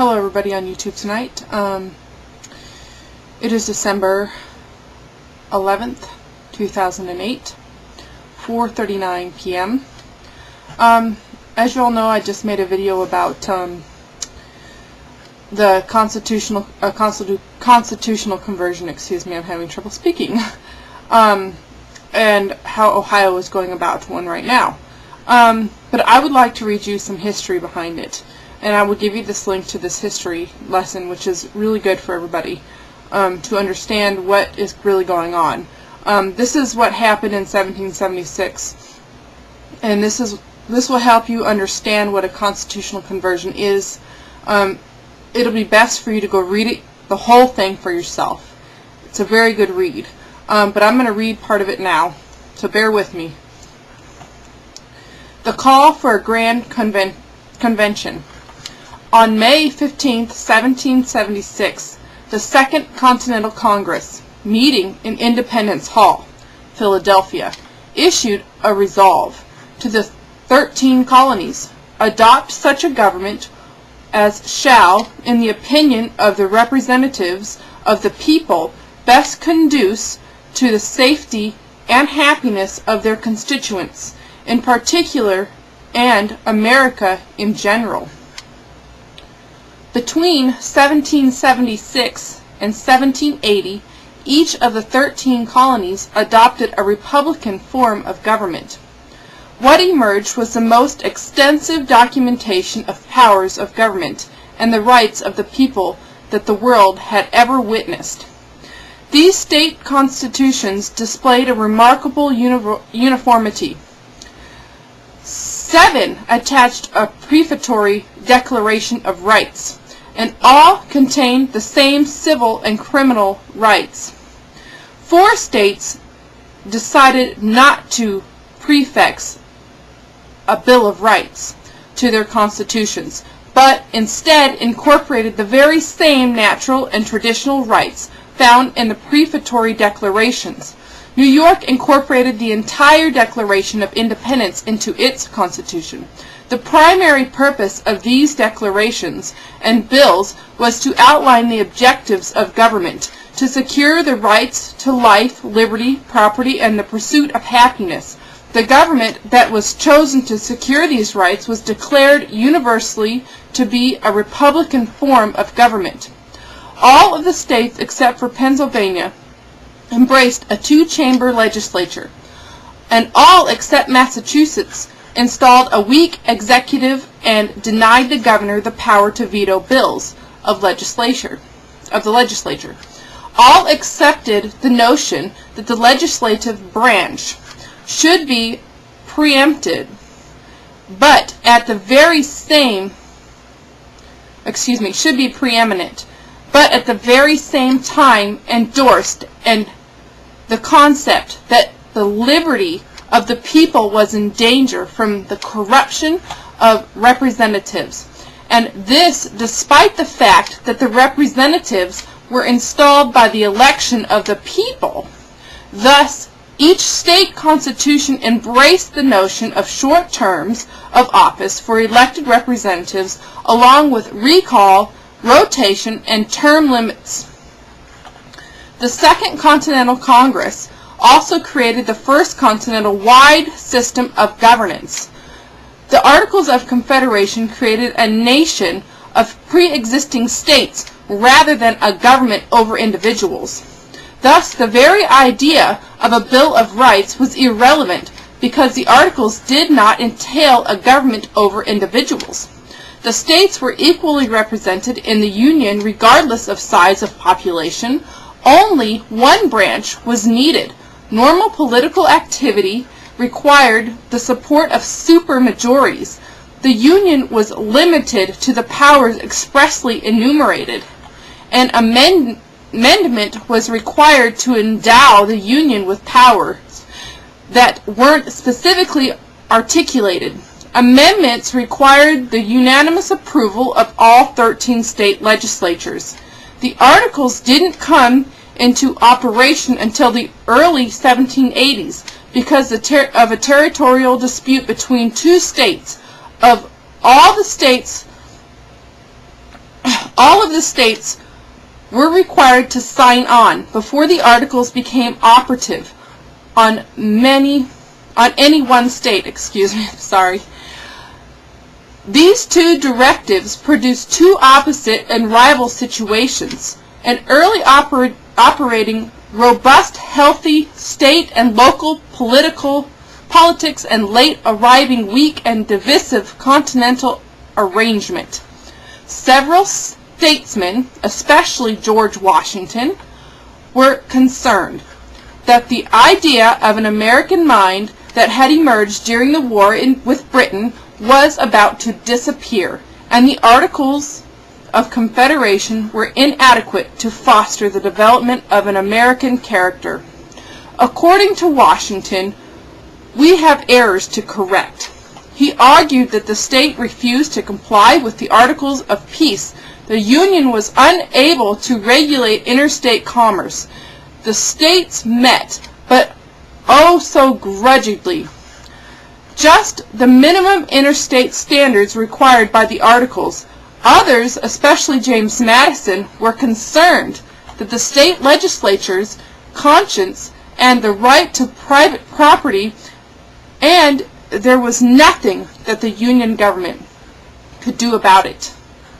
Hello everybody on YouTube tonight. It is December 11th, 2008, 4:39 p.m. As you all know, I just made a video about the constitutional conversion, excuse me, I'm having trouble speaking, and how Ohio is going about one right now. But I would like to read you some history behind it. And I will give you this link to this history lesson, which is really good for everybody to understand what is really going on. This is what happened in 1776, and this will help you understand what a constitutional conversion is. It'll be best for you to go read it, the whole thing for yourself. It's a very good read, but I'm going to read part of it now, so bear with me. The call for a grand convention. On May 15, 1776, the Second Continental Congress, meeting in Independence Hall, Philadelphia, issued a resolve to the 13 colonies, adopt such a government as shall, in the opinion of the representatives of the people, best conduce to the safety and happiness of their constituents, in particular, and America in general. Between 1776 and 1780, each of the 13 colonies adopted a republican form of government. What emerged was the most extensive documentation of powers of government and the rights of the people that the world had ever witnessed. These state constitutions displayed a remarkable uniformity. 7 attached a prefatory declaration of rights, and all contained the same civil and criminal rights. 4 states decided not to prefix a Bill of Rights to their constitutions, but instead incorporated the very same natural and traditional rights found in the prefatory declarations. New York incorporated the entire Declaration of Independence into its constitution. The primary purpose of these declarations and bills was to outline the objectives of government, to secure the rights to life, liberty, property, and the pursuit of happiness. The government that was chosen to secure these rights was declared universally to be a republican form of government. All of the states except for Pennsylvania embraced a 2-chamber legislature, and all except Massachusetts installed a weak executive and denied the governor the power to veto bills of the legislature. All accepted the notion that the legislative branch should be preempted, but at the very same should be preeminent, but at the very same time endorsed and the concept that the liberty of the people was in danger from the corruption of representatives, and this despite the fact that the representatives were installed by the election of the people. Thus, each state constitution embraced the notion of short terms of office for elected representatives, along with recall, rotation, and term limits. The Second Continental Congress also created the first continental-wide system of governance. The Articles of Confederation created a nation of pre-existing states rather than a government over individuals. Thus, the very idea of a Bill of Rights was irrelevant because the Articles did not entail a government over individuals. The states were equally represented in the Union regardless of size of population. Only one branch was needed. Normal political activity required the support of supermajorities. The Union was limited to the powers expressly enumerated. An amendment was required to endow the Union with powers that weren't specifically articulated. Amendments required the unanimous approval of all 13 state legislatures. The Articles didn't come into operation until the early 1780s because of a territorial dispute between 2 states. Of all the states all of the states were required to sign on before the Articles became operative on any one state. These two directives produced two opposite and rival situations: an early operating robust, healthy state and local politics, and late arriving weak and divisive continental arrangement. Several statesmen, especially George Washington, were concerned that the idea of an American mind that had emerged during the war with Britain was about to disappear, and the Articles of Confederation were inadequate to foster the development of an American character. According to Washington, we have errors to correct. He argued that the state refused to comply with the Articles of Peace. The Union was unable to regulate interstate commerce. The states met, but oh so grudgingly, just the minimum interstate standards required by the Articles. Others, especially James Madison, were concerned that the state legislature's conscience and the right to private property, and there was nothing that the Union government could do about it,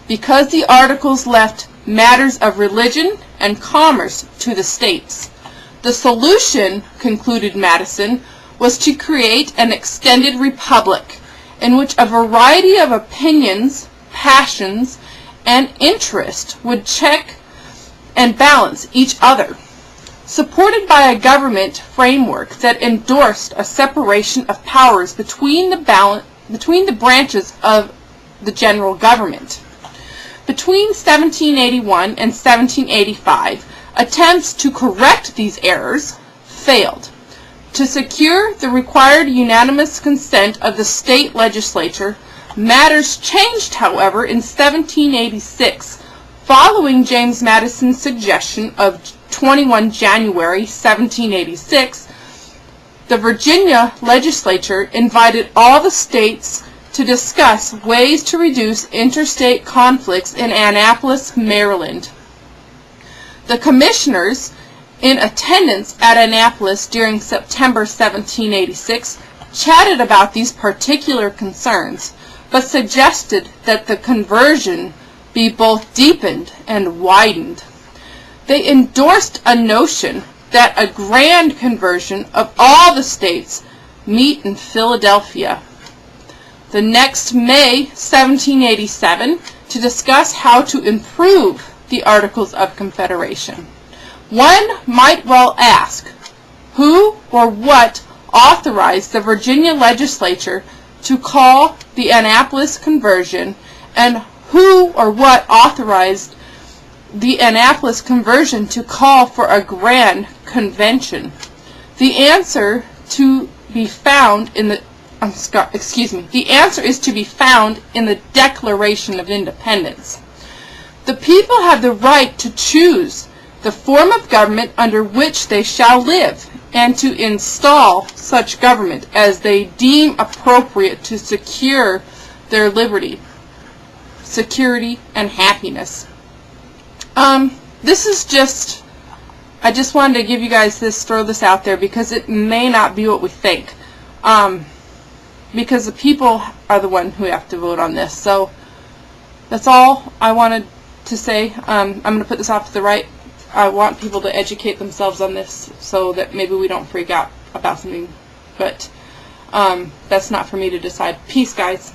because the Articles left matters of religion and commerce to the states. The solution, concluded Madison, was to create an extended republic in which a variety of opinions, passions, and interest would check and balance each other, supported by a government framework that endorsed a separation of powers between the branches of the general government. Between 1781 and 1785, attempts to correct these errors failed. To secure the required unanimous consent of the state legislature, matters changed, however, in 1786, following James Madison's suggestion of 21 January 1786. The Virginia legislature invited all the states to discuss ways to reduce interstate conflicts in Annapolis, Maryland. The commissioners in attendance at Annapolis during September 1786 chatted about these particular concerns, but suggested that the conversion be both deepened and widened. They endorsed a notion that a grand conversion of all the states meet in Philadelphia the next May 1787 to discuss how to improve the Articles of Confederation. One might well ask, who or what authorized the Virginia legislature to call the Annapolis conversion, and who or what authorized the Annapolis conversion to call for a grand convention? The answer to be found in the The answer is to be found in the Declaration of Independence. The people have the right to choose the form of government under which they shall live, and to install such government as they deem appropriate to secure their liberty, security, and happiness. This is just, I just wanted to give you guys this, throw this out there, because it may not be what we think. Because the people are the one who have to vote on this. So that's all I wanted to say. I'm going to put this off to the right. I want people to educate themselves on this so that maybe we don't freak out about something. But that's not for me to decide. Peace, guys.